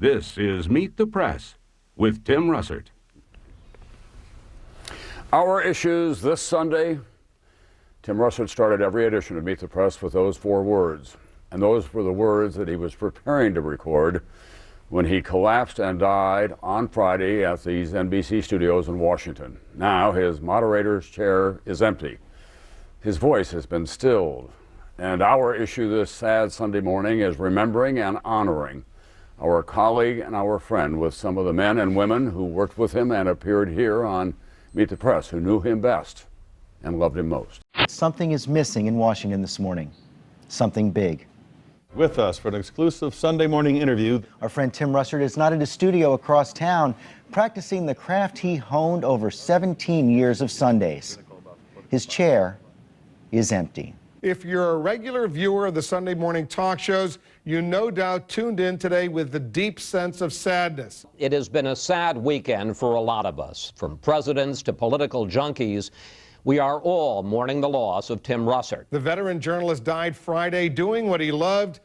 This is Meet the Press with Tim Russert. Our issues this Sunday. Tim Russert started every edition of Meet the Press with those 4 words. And those were the words that he was preparing to record when he collapsed and died on Friday at these NBC studios in Washington. Now his moderator's chair is empty. His voice has been stilled. And our issue this sad Sunday morning is remembering and honoring our colleague and our friend with some of the men and women who worked with him and appeared here on Meet the Press, who knew him best and loved him most. Something is missing in Washington this morning. Something big. With us for an exclusive Sunday morning interview. Our friend Tim Russert is not in a studio across town, practicing the craft he honed over 17 years of Sundays. His chair is empty. If you're a regular viewer of the Sunday morning talk shows, you no doubt tuned in today with the deep sense of sadness. It has been a sad weekend for a lot of us, from presidents to political junkies. We are all mourning the loss of Tim Russert. The veteran journalist died Friday doing what he loved,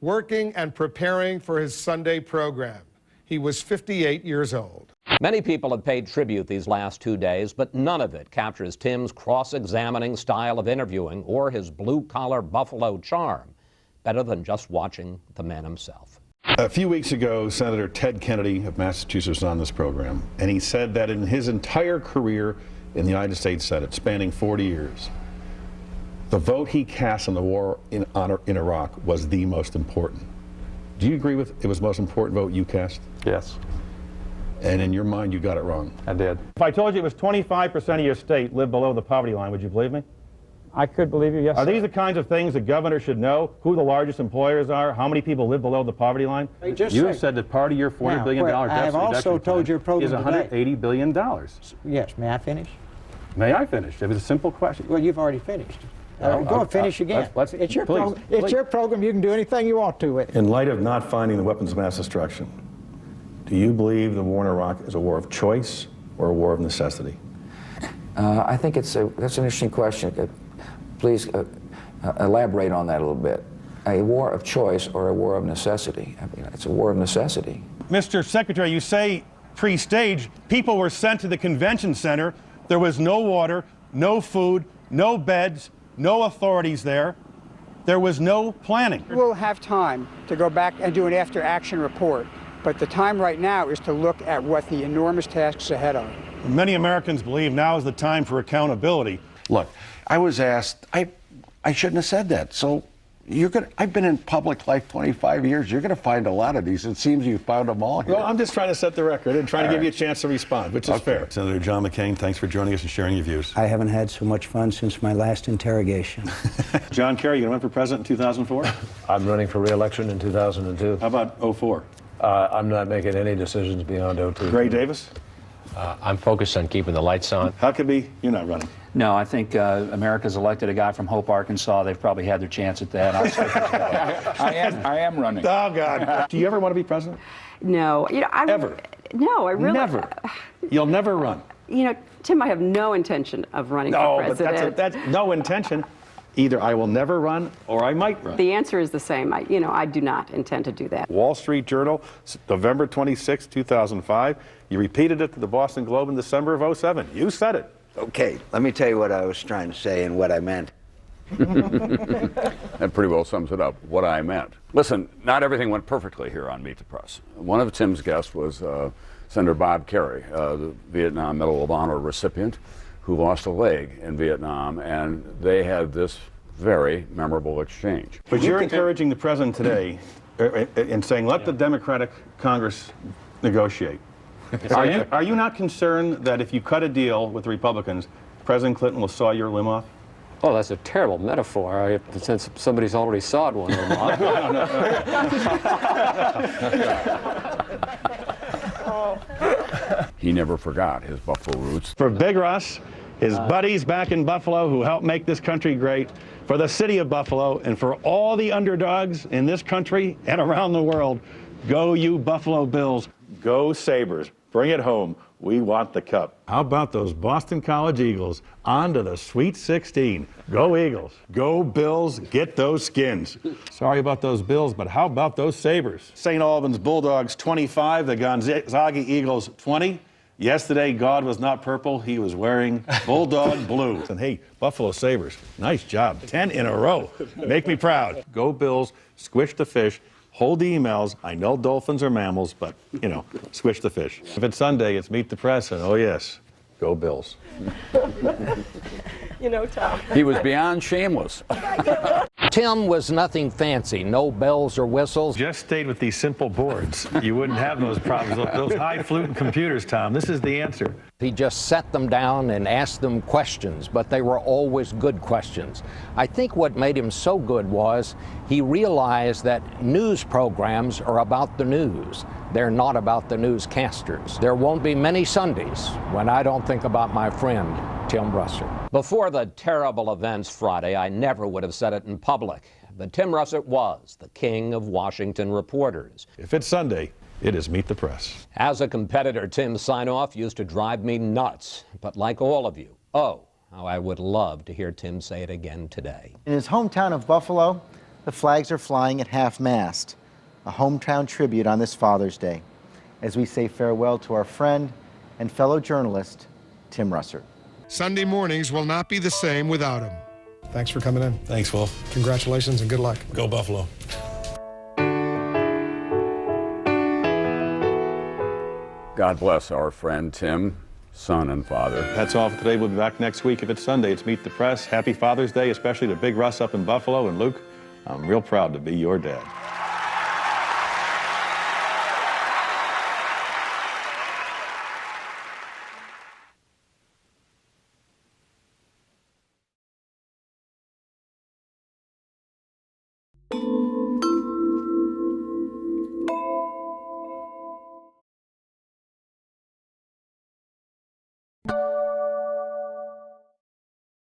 working and preparing for his Sunday program. He was 58 years old. Many people have paid tribute these last 2 days, but none of it captures Tim's cross-examining style of interviewing or his blue-collar Buffalo charm better than just watching the man himself. A few weeks ago, Senator Ted Kennedy of Massachusetts was on this program, and he said that in his entire career in the United States Senate, spanning 40 years, the vote he cast on the war in Iraq was the most important. Do you agree with it was the most important vote you cast? Yes. And in your mind, you got it wrong. I did. If I told you it was 25% of your state lived below the poverty line, would you believe me? I could believe you, yes. Are these the kinds of things the governor should know? Who the largest employers are? How many people live below the poverty line? You have said that part of your $40 billion deficit I've also told your program is $180 billion. Yes, may I finish? May I finish? It was a simple question. Well, you've already finished. Go and finish again. It's your please, It's your program. You can do anything you want to with it. In light of not finding the weapons of mass destruction, do you believe the war in Iraq is a war of choice or a war of necessity? I think that's an interesting question. Please elaborate on that a little bit. A war of choice or a war of necessity? I mean, it's a war of necessity. Mr. Secretary, you say pre-stage people were sent to the convention center. There was no water, no food, no beds, no authorities there. There was no planning. We'll have time to go back and do an after-action report, but the time right now is to look at what the enormous tasks ahead are. Many Americans believe now is the time for accountability. Look, I was asked, I shouldn't have said that. So I've been in public life 25 years. You're going to find a lot of these. It seems you found them all here. Well, I'm just trying to set the record and trying to give you a chance to respond, which is fair. Senator John McCain, thanks for joining us and sharing your views. I haven't had so much fun since my last interrogation. John Kerry, you going to run for president in 2004? I'm running for re-election in 2002. How about 04? I'm not making any decisions beyond 02. Gray Davis? I'm focused on keeping the lights on. Huckabee, you're not running. No, I think America's elected a guy from Hope, Arkansas. They've probably had their chance at that. I am running. Oh, God. Do you ever want to be president? No. You know, Ever? No, I really... Never. You'll never run. You know, Tim, I have no intention of running for president. No, but that's no intention. Either I will never run or I might run. The answer is the same. I do not intend to do that. Wall Street Journal, November 26, 2005. You repeated it to the Boston Globe in December of 07. You said it. Okay, let me tell you what I was trying to say and what I meant. That pretty well sums it up, what I meant. Listen, not everything went perfectly here on Meet the Press. One of Tim's guests was Senator Bob Kerrey, the Vietnam Medal of Honor recipient, who lost a leg in Vietnam, and they had this very memorable exchange. But you're encouraging the president today in saying, let the Democratic Congress negotiate. Are you not concerned that if you cut a deal with the Republicans, President Clinton will saw your limb off? Oh, that's a terrible metaphor. I have the sense somebody's already sawed one of them off. He never forgot his Buffalo roots. For Big Russ, his buddies back in Buffalo who helped make this country great, for the city of Buffalo, and for all the underdogs in this country and around the world, go you Buffalo Bills. Go Sabres. Bring it home. We want the cup. How about those Boston College Eagles on to the Sweet 16? Go Eagles. Go Bills. Get those skins. Sorry about those Bills, but how about those Sabres? St. Albans Bulldogs 25, the Gonzaga Eagles 20. Yesterday, God was not purple. He was wearing Bulldog blue. And hey, Buffalo Sabres, nice job. 10 in a row. Make me proud. Go Bills. Squish the fish. Hold the emails. I know dolphins are mammals, but, you know, squish the fish. If it's Sunday, it's Meet the Press, and oh yes, go Bills. You know, Tom. He was beyond shameless. Tim was nothing fancy, no bells or whistles. Just stayed with these simple boards. You wouldn't have those problems, those high-fluting computers, Tom. This is the answer. He just set them down and asked them questions, but they were always good questions. I think what made him so good was he realized that news programs are about the news. They're not about the newscasters. There won't be many Sundays when I don't think about my friend, Tim Russert. Before the terrible events Friday, I never would have said it in public, but Tim Russert was the king of Washington reporters. If it's Sunday, it is Meet the Press. As a competitor, Tim's sign-off used to drive me nuts. But like all of you, how I would love to hear Tim say it again today. In his hometown of Buffalo, the flags are flying at half-mast, a hometown tribute on this Father's Day, as we say farewell to our friend and fellow journalist, Tim Russert. Sunday mornings will not be the same without him. Thanks for coming in. Thanks, Wolf. Congratulations and good luck. Go Buffalo. God bless our friend Tim, son and father. That's all for today. We'll be back next week. If it's Sunday, it's Meet the Press. Happy Father's Day, especially to Big Russ up in Buffalo. And Luke, I'm real proud to be your dad.